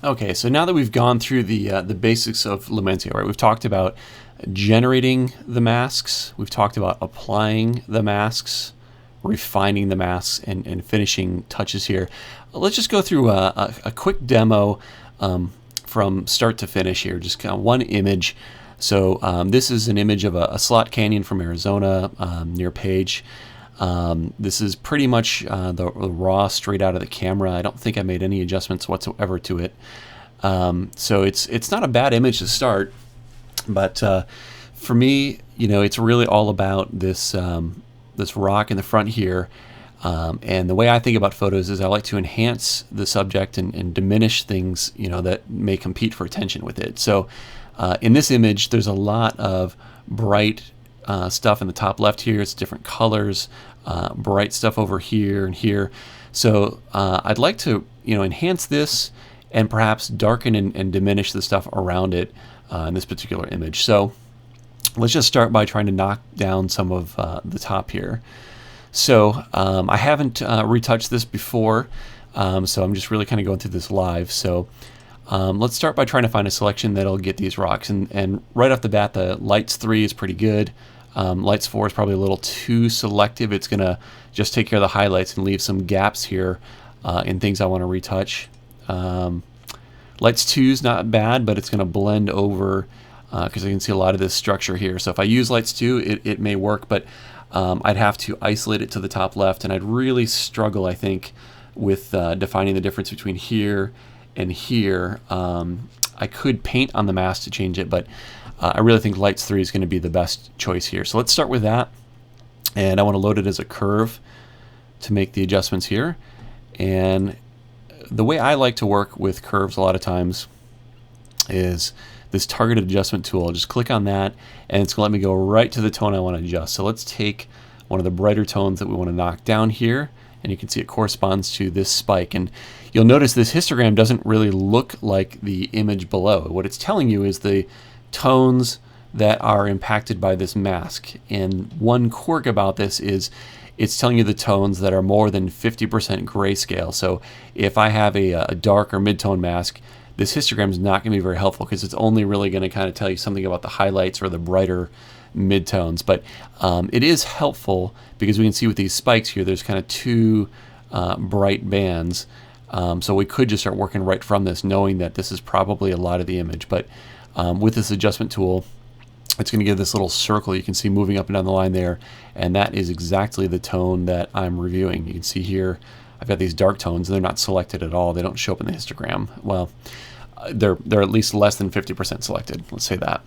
Okay, so now that we've gone through the basics of Lumentio, right? We've talked about generating the masks, we've talked about applying the masks, refining the masks, and finishing touches here. Let's just go through a quick demo from start to finish here, just kind of one image. So this is an image of a slot canyon from Arizona near Page. This is pretty much the raw straight out of the camera. I don't think I made any adjustments whatsoever to it. So it's not a bad image to start, but for me, it's really all about this this rock in the front here. And the way I think about photos is I like to enhance the subject and diminish things that may compete for attention with it. So in this image, there's a lot of bright stuff in the top left here. It's different colors, bright stuff over here and here. So I'd like to enhance this and perhaps darken and diminish the stuff around it in this particular image. So let's just start by trying to knock down some of the top here. So I haven't retouched this before, so I'm just really kind of going through this live. So let's start by trying to find a selection that'll get these rocks. And right off the bat, the Lights 3 is pretty good. Lights 4 is probably a little too selective. It's going to just take care of the highlights and leave some gaps here in things I want to retouch. Lights 2 is not bad, but it's going to blend over because I can see a lot of this structure here. So if I use Lights 2, it may work, but I'd have to isolate it to the top left, and I'd really struggle, I think, with defining the difference between here and here. I could paint on the mask to change it, but I really think Lights 3 is going to be the best choice here. So let's start with that, and I want to load it as a curve to make the adjustments here. And the way I like to work with curves a lot of times is this targeted adjustment tool. I'll just click on that, and it's going to let me go right to the tone I want to adjust. So let's take one of the brighter tones that we want to knock down here, and you can see it corresponds to this spike. And you'll notice this histogram doesn't really look like the image below. What it's telling you is the tones that are impacted by this mask. And one quirk about this is it's telling you the tones that are more than 50% grayscale. So if I have a dark or mid-tone mask, this histogram is not going to be very helpful because it's only really going to kind of tell you something about the highlights or the brighter midtones. But it is helpful because we can see with these spikes here, there's kind of two bright bands. So we could just start working right from this, knowing that this is probably a lot of the image. But with this adjustment tool, it's going to give this little circle you can see moving up and down the line there, and that is exactly the tone that I'm reviewing. You can see here I've got these dark tones, and they're not selected at all. They don't show up in the histogram. Well, they're at least less than 50% selected, let's say that.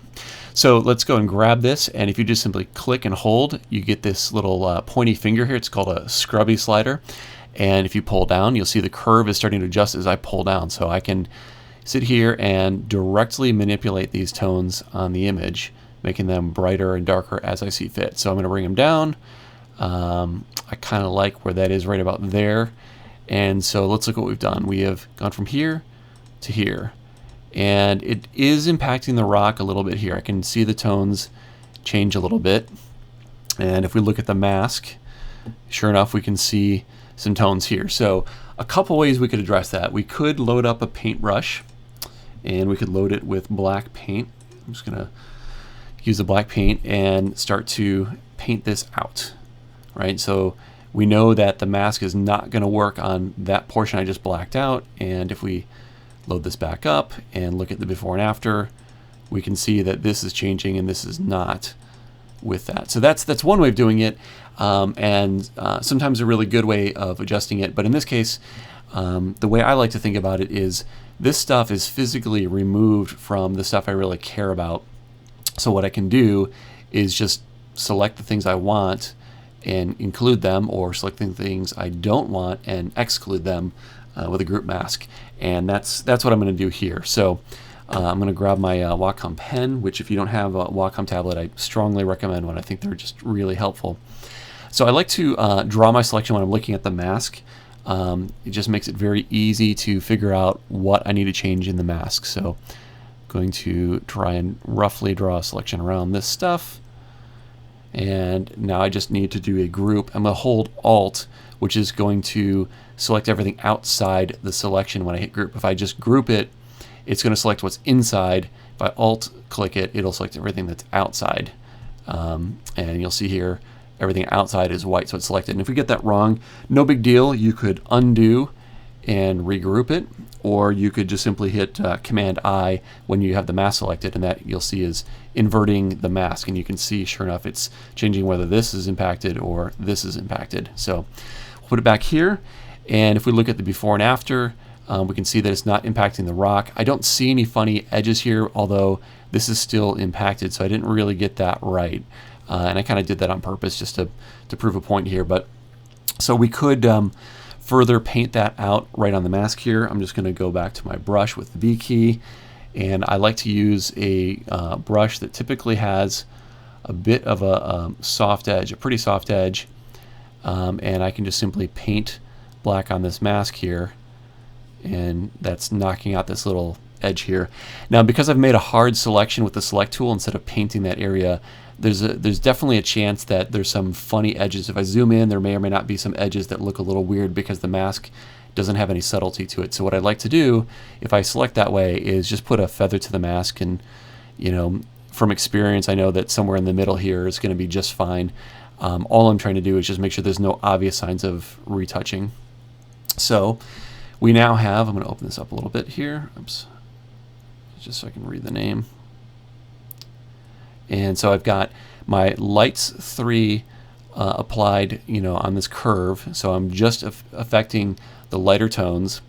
So let's go and grab this, and if you just simply click and hold, you get this little pointy finger here. It's called a scrubby slider, and if you pull down, you'll see the curve is starting to adjust as I pull down. So I can sit here and directly manipulate these tones on the image, making them brighter and darker as I see fit. So I'm going to bring them down. I kind of like where that is right about there. And so let's look at what we've done. We have gone from here to here, and it is impacting the rock a little bit here. I can see the tones change a little bit. And if we look at the mask, sure enough, we can see some tones here. So a couple ways we could address that. We could load up a paintbrush, and we could load it with black paint. I'm just going to use the black paint and start to paint this out, right? So we know that the mask is not going to work on that portion I just blacked out, and if we load this back up and look at the before and after, we can see that this is changing and this is not with that. So that's one way of doing it, and sometimes a really good way of adjusting it. But in this case, the way I like to think about it is this stuff is physically removed from the stuff I really care about. So what I can do is just select the things I want and include them, or select the things I don't want and exclude them with a group mask. And that's what I'm going to do here. So I'm going to grab my Wacom pen, which if you don't have a Wacom tablet, I strongly recommend one. I think they're just really helpful. So I like to draw my selection when I'm looking at the mask. It just makes it very easy to figure out what I need to change in the mask. So going to try and roughly draw a selection around this stuff, and now I just need to do a group. I'm going to hold Alt, which is going to select everything outside the selection when I hit group. If I just group it it's going to select what's inside. If I Alt click it, it'll select everything that's outside. And you'll see here, everything outside is white, so it's selected. And if we get that wrong, no big deal. You could undo and regroup it, or you could just simply hit Command I when you have the mask selected, and that you'll see is inverting the mask. And you can see, sure enough, it's changing whether this is impacted or this is impacted. So we'll put it back here, and if we look at the before and after, we can see that it's not impacting the rock. I don't see any funny edges here, although this is still impacted, so I didn't really get that right. And I kind of did that on purpose just to prove a point here. But so we could further paint that out right on the mask here. I'm just going to go back to my brush with the V key, and I like to use a brush that typically has a bit of a soft edge, a pretty soft edge, and I can just simply paint black on this mask here, and that's knocking out this little edge here. Now, because I've made a hard selection with the select tool instead of painting that area, there's definitely a chance that there's some funny edges. If I zoom in, there may or may not be some edges that look a little weird because the mask doesn't have any subtlety to it. So what I'd like to do, if I select that way, is just put a feather to the mask, and from experience, I know that somewhere in the middle here is going to be just fine. All I'm trying to do is just make sure there's no obvious signs of retouching. So we now have, I'm going to open this up a little bit here, oops, just so I can read the name. And so I've got my lights 3 applied, on this curve. So I'm just affecting the lighter tones,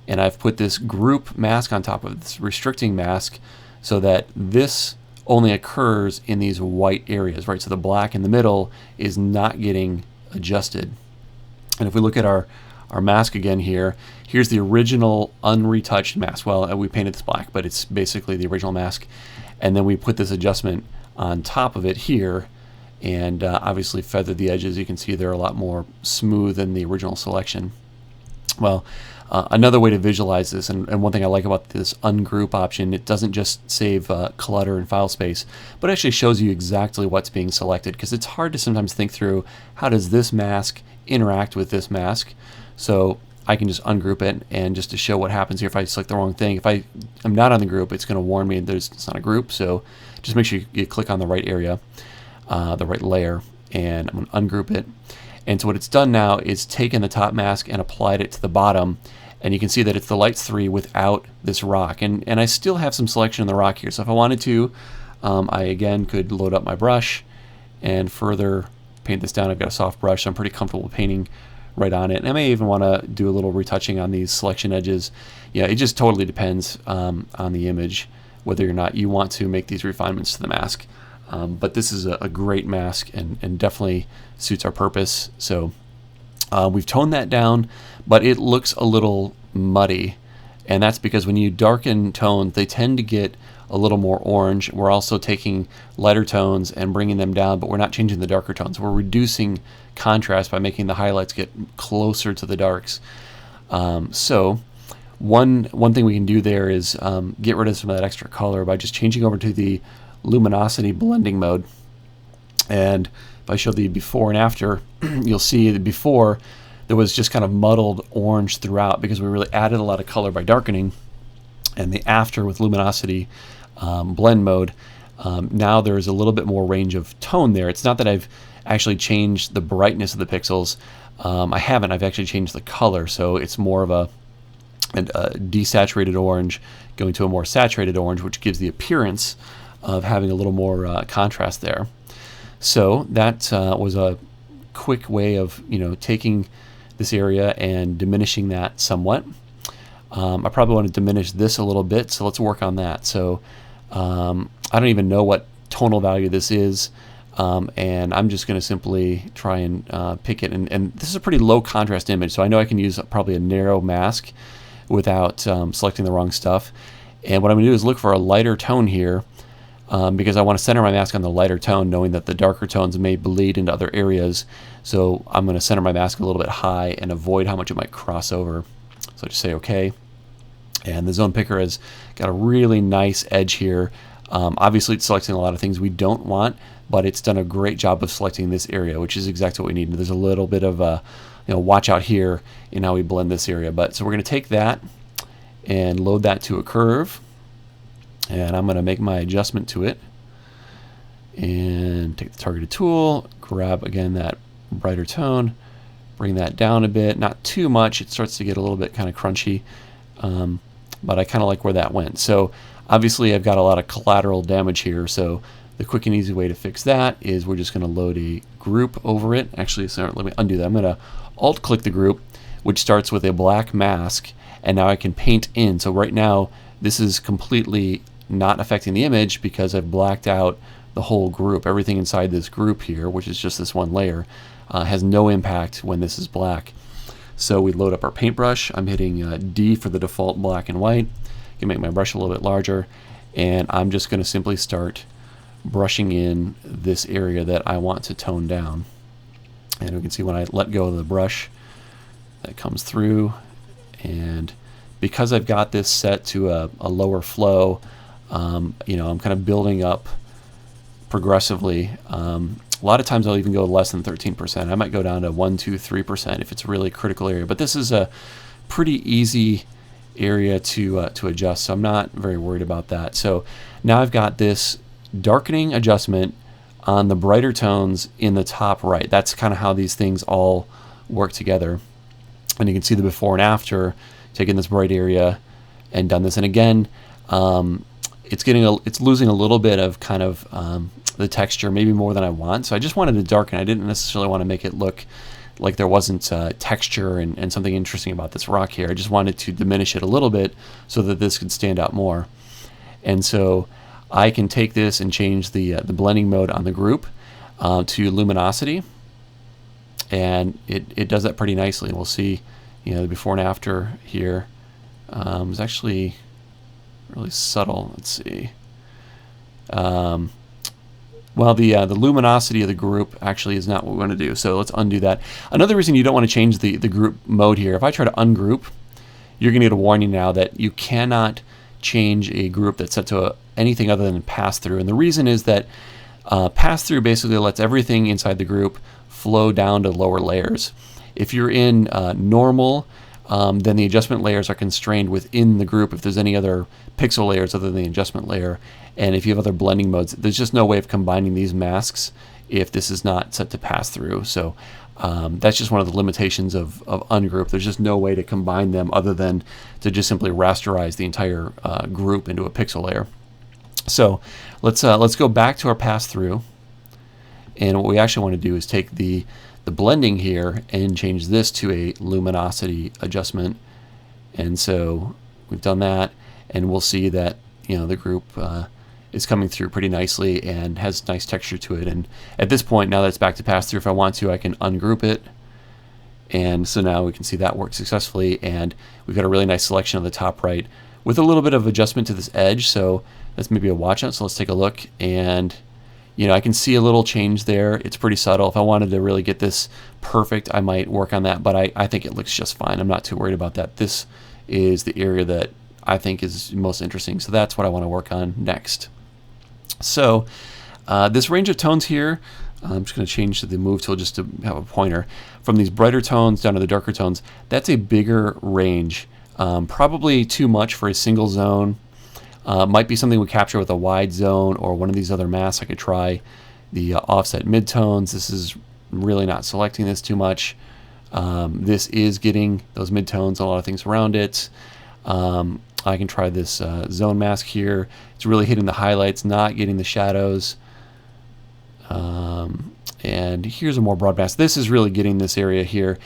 and I've put this group mask on top of this restricting mask, so that this only occurs in these white areas, right? So the black in the middle is not getting adjusted. And if we look at our mask again here, here's the original unretouched mask. Well, we painted this black, but it's basically the original mask. And then we put this adjustment on top of it here, and obviously feathered the edges. You can see they're a lot more smooth than the original selection. Well, another way to visualize this, and one thing I like about this ungroup option, it doesn't just save clutter and file space, but actually shows you exactly what's being selected, because it's hard to sometimes think through, how does this mask interact with this mask? So I can just ungroup it, and just to show what happens here if I select the wrong thing. If I am not on the group, it's going to warn me it's not a group. So just make sure you click on the right area, the right layer, and I'm going to ungroup it. And so what it's done now is taken the top mask and applied it to the bottom, and you can see that it's the lights 3 without this rock. And I still have some selection in the rock here. So if I wanted to, I again could load up my brush and further paint this down. I've got a soft brush, so I'm pretty comfortable painting right on it. And I may even want to do a little retouching on these selection edges. Yeah, it just totally depends on the image, whether or not you want to make these refinements to the mask. But this is a great mask, and definitely suits our purpose. So we've toned that down, but it looks a little muddy, and that's because when you darken tones, they tend to get a little more orange. We're also taking lighter tones and bringing them down, but we're not changing the darker tones. We're reducing contrast by making the highlights get closer to the darks. So one thing we can do there is get rid of some of that extra color by just changing over to the luminosity blending mode. And if I show the before and after, you'll see that before there was just kind of muddled orange throughout because we really added a lot of color by darkening. And the after with luminosity blend mode, now there's a little bit more range of tone there. It's not that I've actually changed the brightness of the pixels. I haven't. I've actually changed the color, so it's more of a desaturated orange going to a more saturated orange, which gives the appearance of having a little more contrast there. So that was a quick way of taking this area and diminishing that somewhat. I probably want to diminish this a little bit, so let's work on that. So I don't even know what tonal value this is, and I'm just going to simply try and pick it. And this is a pretty low contrast image, so I know I can use probably a narrow mask without selecting the wrong stuff. And what I'm going to do is look for a lighter tone here, because I want to center my mask on the lighter tone, knowing that the darker tones may bleed into other areas. So I'm going to center my mask a little bit high and avoid how much it might cross over. So just say OK. And the zone picker has got a really nice edge here. Obviously, it's selecting a lot of things we don't want, but it's done a great job of selecting this area, which is exactly what we need. There's a little bit of watch out here in how we blend this area. But so we're going to take that and load that to a curve. And I'm going to make my adjustment to it and take the targeted tool, grab again that brighter tone, bring that down a bit, not too much. It starts to get a little bit kind of crunchy, but I kind of like where that went. So obviously I've got a lot of collateral damage here, so the quick and easy way to fix that is we're just going to load a group over it. Actually, sorry, let me undo that. I'm going to alt click the group, which starts with a black mask, and now I can paint in. So right now this is completely not affecting the image because I've blacked out the whole group. Everything inside this group here, which is just this one layer, has no impact when this is black. So we load up our paintbrush. I'm hitting D for the default black and white. I can make my brush a little bit larger, and I'm just going to simply start brushing in this area that I want to tone down. And we can see when I let go of the brush, that comes through, and because I've got this set to a lower flow, you know, I'm kind of building up progressively. A lot of times I'll even go less than 13%. I might go down to 1, 2, 3% if it's a really critical area. But this is a pretty easy area to adjust, so I'm not very worried about that. So now I've got this darkening adjustment on the brighter tones in the top right. That's kind of how these things all work together. And you can see the before and after, taking this bright area and done this. And again, it's losing a little bit of kind of the texture, maybe more than I want. So I just wanted to darken. I didn't necessarily want to make it look like there wasn't texture and something interesting about this rock here. I just wanted to diminish it a little bit so that this could stand out more. And so I can take this and change the blending mode on the group to luminosity, and it does that pretty nicely. We'll see, you know, the before and after here is actually really subtle. Let's see. Well, the luminosity of the group actually is not what we want to do, so let's undo that. Another reason you don't want to change the group mode here, if I try to ungroup, you're going to get a warning now that you cannot change a group that's set to anything other than pass-through. And the reason is that pass-through basically lets everything inside the group flow down to lower layers. If you're in normal, then the adjustment layers are constrained within the group if there's any other pixel layers other than the adjustment layer. And if you have other blending modes, there's just no way of combining these masks if this is not set to pass through. So that's just one of the limitations of ungroup. There's just no way to combine them other than to just simply rasterize the entire group into a pixel layer. So let's go back to our pass through. And what we actually want to do is take the blending here and change this to a luminosity adjustment. And so we've done that, and we'll see that, you know, the group is coming through pretty nicely and has nice texture to it. And at this point, now that it's back to pass through, if I want to, I can ungroup it. And so now we can see that worked successfully, and we've got a really nice selection of the top right with a little bit of adjustment to this edge. So that's maybe a watch out. So let's take a look, and you know, I can see a little change there. It's pretty subtle. If I wanted to really get this perfect, I might work on that, but I think it looks just fine. I'm not too worried about that. This is the area that I think is most interesting, so that's what I want to work on next. So this range of tones here, I'm just going to change to the move tool just to have a pointer. From these brighter tones down to the darker tones, that's a bigger range. Probably too much for a single zone. Might be something we capture with a wide zone or one of these other masks. I could try the offset midtones. This is really not selecting this too much. This is getting those midtones and a lot of things around it. I can try this zone mask here. It's really hitting the highlights, not getting the shadows. And here's a more broad mask. This is really getting this area here.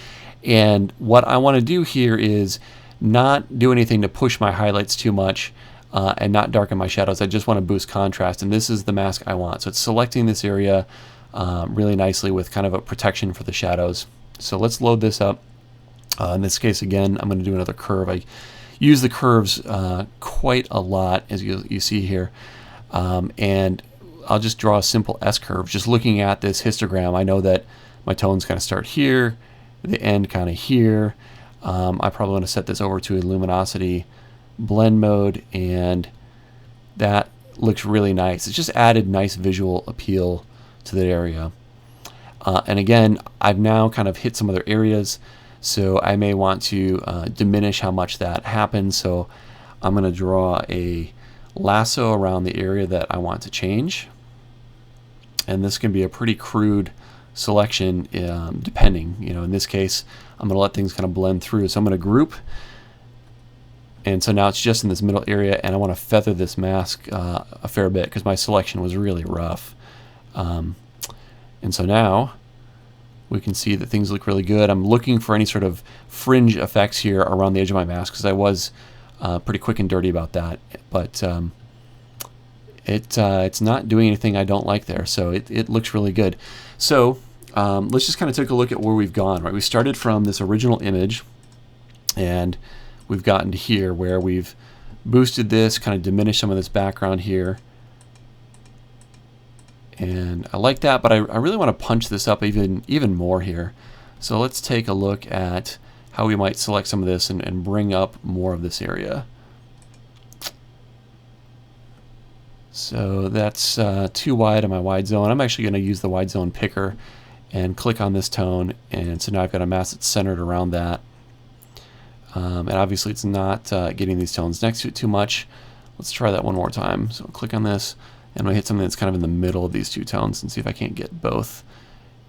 And what I want to do here is not do anything to push my highlights too much. And not darken my shadows. I just want to boost contrast, and this is the mask I want. So it's selecting this area really nicely with kind of a protection for the shadows. So let's load this up. In this case, again, I'm going to do another curve. I use the curves quite a lot, as you see here. And I'll just draw a simple S-curve. Just looking at this histogram, I know that my tones kind of start here, the end kind of here. I probably want to set this over to a luminosity blend mode, and that looks really nice. It's just added nice visual appeal to that area. And again, I've now kind of hit some other areas, so I may want to diminish how much that happens. So I'm going to draw a lasso around the area that I want to change. And this can be a pretty crude selection depending. In this case, I'm going to let things kind of blend through. So I'm going to group. And so now it's just in this middle area, and I want to feather this mask a fair bit because my selection was really rough. And so now we can see that things look really good. I'm looking for any sort of fringe effects here around the edge of my mask because I was pretty quick and dirty about that. But it's not doing anything I don't like there, so it looks really good. So let's just kind of take a look at where we've gone. Right, we started from this original image, and we've gotten to here where we've boosted this, kind of diminished some of this background here. And I like that, but I really want to punch this up even more here. So let's take a look at how we might select some of this and bring up more of this area. So that's too wide on my wide zone. I'm actually going to use the wide zone picker and click on this tone, and so now I've got a mask that's centered around that. And obviously it's not getting these tones next to it too much. Let's try that one more time. So I'll click on this, and I'll hit something that's kind of in the middle of these two tones and see if I can't get both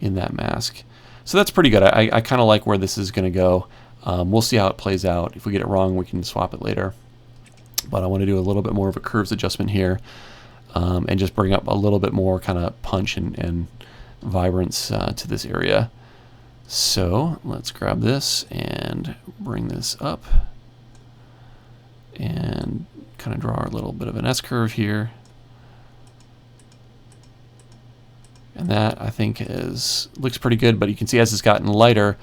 in that mask. So that's pretty good. I kind of like where this is going to go. We'll see how it plays out. If we get it wrong, we can swap it later. But I want to do a little bit more of a curves adjustment here, and just bring up a little bit more kind of punch and vibrance to this area. So let's grab this and bring this up and kind of draw a little bit of an S-curve here. And that, I think, looks pretty good, but you can see as it's gotten lighter,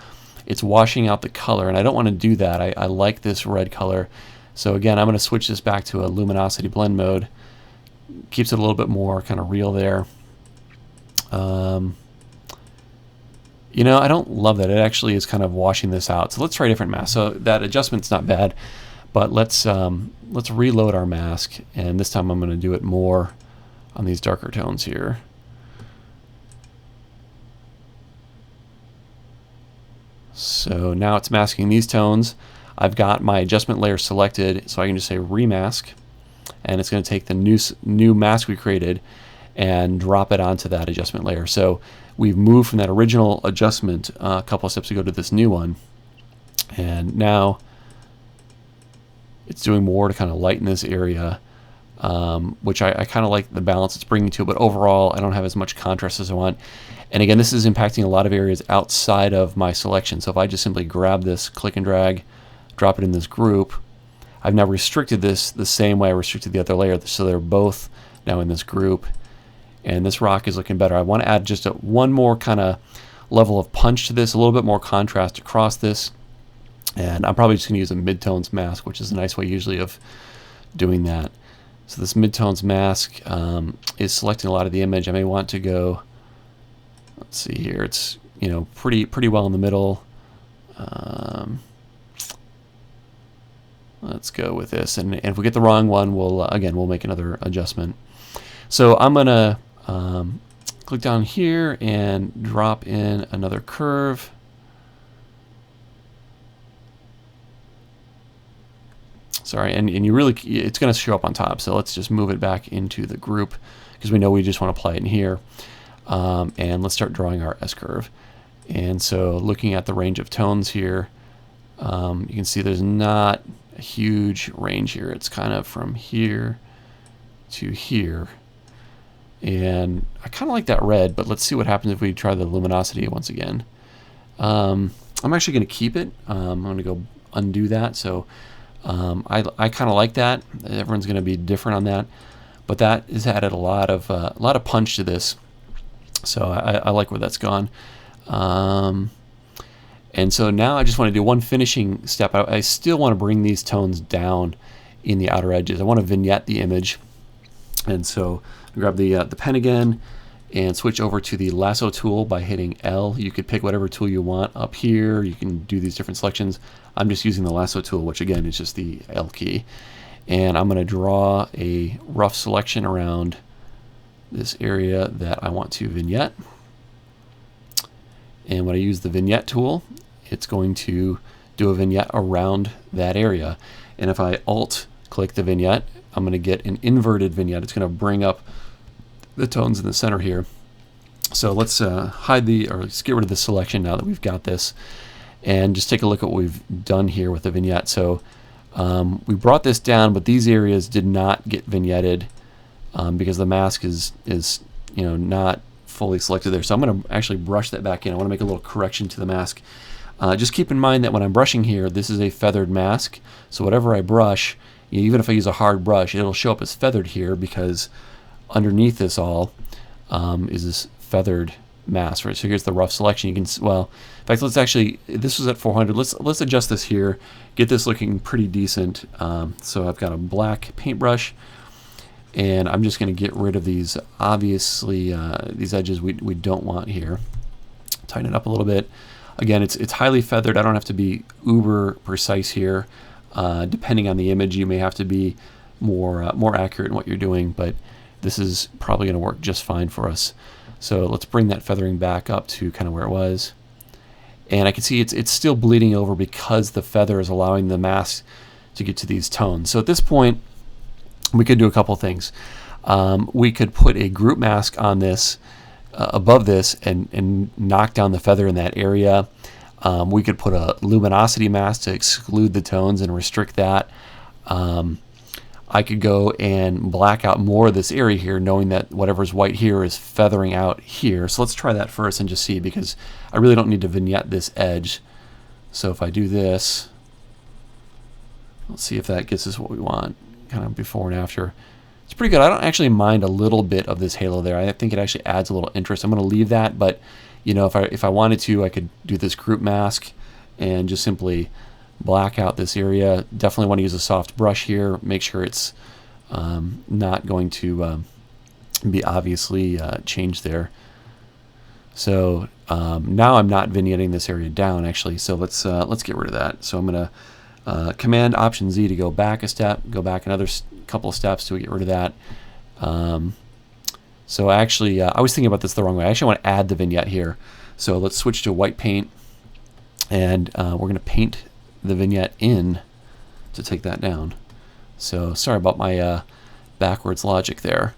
it's washing out the color, and I don't want to do that. I like this red color. So again, I'm going to switch this back to a luminosity blend mode. Keeps it a little bit more kind of real there. I don't love that. It actually is kind of washing this out. So let's try a different mask. So that adjustment's not bad, but let's reload our mask, and this time I'm going to do it more on these darker tones here. So now it's masking these tones. I've got my adjustment layer selected, so I can just say remask, and it's going to take the new mask we created and drop it onto that adjustment layer. So we've moved from that original adjustment a couple of steps ago to this new one, and now it's doing more to kind of lighten this area, which I kind of like the balance it's bringing to it, but overall I don't have as much contrast as I want. And again, this is impacting a lot of areas outside of my selection. So if I just simply grab this, click and drag, drop it in this group, I've now restricted this the same way I restricted the other layer, so they're both now in this group. And this rock is looking better. I want to add just one more kind of level of punch to this, a little bit more contrast across this. And I'm probably just going to use a midtones mask, which is a nice way usually of doing that. So this midtones mask is selecting a lot of the image. I may want to go, let's see here, it's pretty well in the middle. Let's go with this, and if we get the wrong one, we'll make another adjustment. So I'm gonna click down here and drop in another curve. Sorry, and it's going to show up on top, so let's just move it back into the group because we know we just want to apply it in here. And let's start drawing our S-curve. And so looking at the range of tones here, you can see there's not a huge range here. It's kind of from here to here. And I kind of like that red, but let's see what happens if we try the luminosity once again. I'm actually going to keep it. I'm going to go undo that. So I kind of like that. Everyone's going to be different on that, but that has added a lot of punch to this. So I like where that's gone. And so now I just want to do one finishing step. I still want to bring these tones down in the outer edges. I want to vignette the image. And so grab the pen again and switch over to the lasso tool by hitting L. You could pick whatever tool you want up here. You can do these different selections. I'm just using the lasso tool, which again is just the L key. And I'm going to draw a rough selection around this area that I want to vignette. And when I use the vignette tool, it's going to do a vignette around that area. And if I Alt click the vignette. I'm going to get an inverted vignette. It's going to bring up the tones in the center here. So let's let's get rid of the selection now that we've got this, and just take a look at what we've done here with the vignette. So we brought this down, but these areas did not get vignetted because the mask is not fully selected there. So I'm going to actually brush that back in. I want to make a little correction to the mask. Just keep in mind that when I'm brushing here, this is a feathered mask. So whatever I brush, even if I use a hard brush, it'll show up as feathered here because underneath this all is this feathered mask, right? So here's the rough selection. You can, well, in fact, let's actually, this was at 400. Let's adjust this here, get this looking pretty decent. So I've got a black paintbrush, and I'm just going to get rid of these, obviously, these edges we don't want here. Tighten it up a little bit. Again, it's highly feathered. I don't have to be uber precise here. Depending on the image, you may have to be more accurate in what you're doing, but this is probably going to work just fine for us. So let's bring that feathering back up to kind of where it was. And I can see it's still bleeding over because the feather is allowing the mask to get to these tones. So at this point, we could do a couple things. We could put a group mask on this, above this, and knock down the feather in that area. We could put a luminosity mask to exclude the tones and restrict that. I could go and black out more of this area here, knowing that whatever's white here is feathering out here. So let's try that first and just see, because I really don't need to vignette this edge. So if I do this, let's see if that gets us what we want, kind of before and after. It's pretty good. I don't actually mind a little bit of this halo there. I think it actually adds a little interest. I'm going to leave that, but if I wanted to, I could do this group mask and just simply black out this area. Definitely want to use a soft brush here. Make sure it's not going to be obviously changed there. So now I'm not vignetting this area down actually. So let's get rid of that. So I'm going to Command Option Z to go back a step, go back another couple of steps to get rid of that. So actually, I was thinking about this the wrong way. I actually want to add the vignette here. So let's switch to white paint, and we're going to paint the vignette in to take that down. So sorry about my backwards logic there.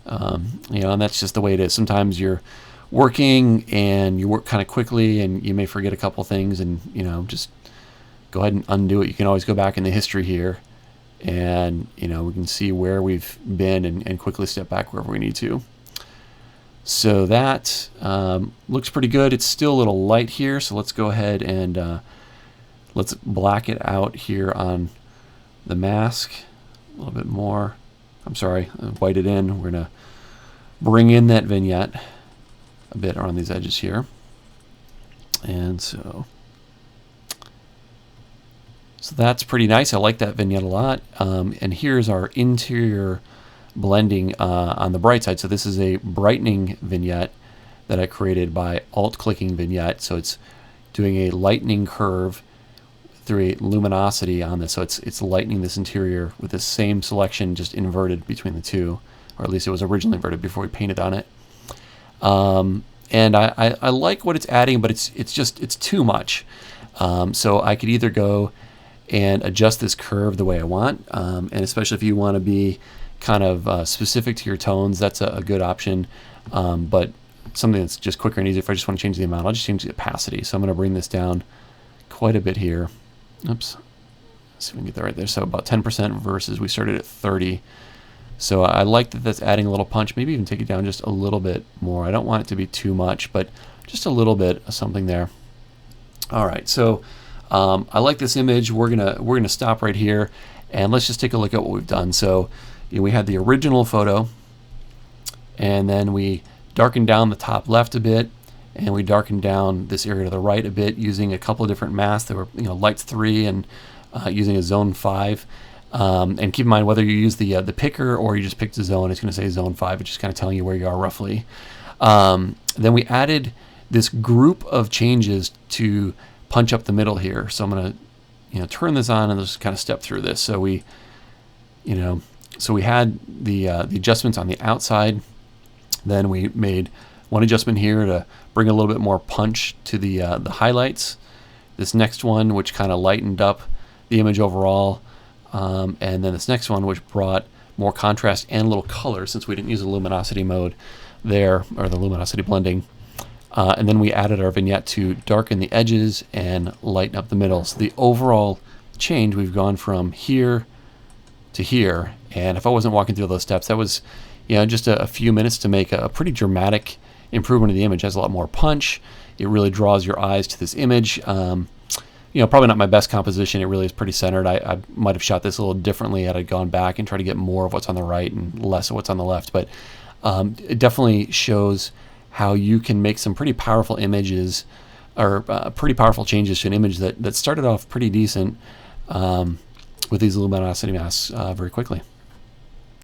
And that's just the way it is. Sometimes you're working and you work kind of quickly, and you may forget a couple things, and just go ahead and undo it. You can always go back in the history here, and we can see where we've been and quickly step back wherever we need to. So that looks pretty good. It's still a little light here, so let's go ahead and let's black it out here on the mask a little bit more. I'm sorry, white it in. We're gonna bring in that vignette a bit around these edges here, and so that's pretty nice. I like that vignette a lot. And here's our interior blending on the bright side. So this is a brightening vignette that I created by alt-clicking vignette. So it's doing a lightening curve through a luminosity on this. So it's lightening this interior with the same selection, just inverted between the two, or at least it was originally inverted before we painted on it. And I like what it's adding, but it's too much. So I could either go and adjust this curve the way I want, and especially if you want to be kind of specific to your tones, that's a good option. But something that's just quicker and easier, if I just want to change the amount, I'll just change the opacity. So I'm going to bring this down quite a bit here. Oops. Let's see if we can get that right there. So about 10% versus we started at 30. So I like that that's adding a little punch. Maybe even take it down just a little bit more. I don't want it to be too much, but just a little bit of something there. All right, so I like this image. We're gonna stop right here, and let's just take a look at what we've done. So we had the original photo, and then we darkened down the top left a bit, and we darkened down this area to the right a bit using a couple of different masks. There were lights 3 and using a zone 5. And keep in mind, whether you use the picker or you just picked a zone, it's going to say zone 5. It's just kind of telling you where you are roughly. Then we added this group of changes to punch up the middle here. So I'm going to turn this on and just kind of step through this. So we had the adjustments on the outside. Then we made one adjustment here to bring a little bit more punch to the highlights. This next one, which kind of lightened up the image overall. and then this next one, which brought more contrast and a little color, since we didn't use the luminosity mode there, or the luminosity blending. And then we added our vignette to darken the edges and lighten up the middle. So the overall change, we've gone from here to here. And if I wasn't walking through those steps, that was, just a few minutes to make a pretty dramatic improvement of the image. It has a lot more punch. It really draws your eyes to this image. Probably not my best composition. It really is pretty centered. I might have shot this a little differently had I gone back and tried to get more of what's on the right and less of what's on the left. But it definitely shows how you can make some pretty powerful images, or pretty powerful changes to an image that started off pretty decent with these luminosity masks very quickly.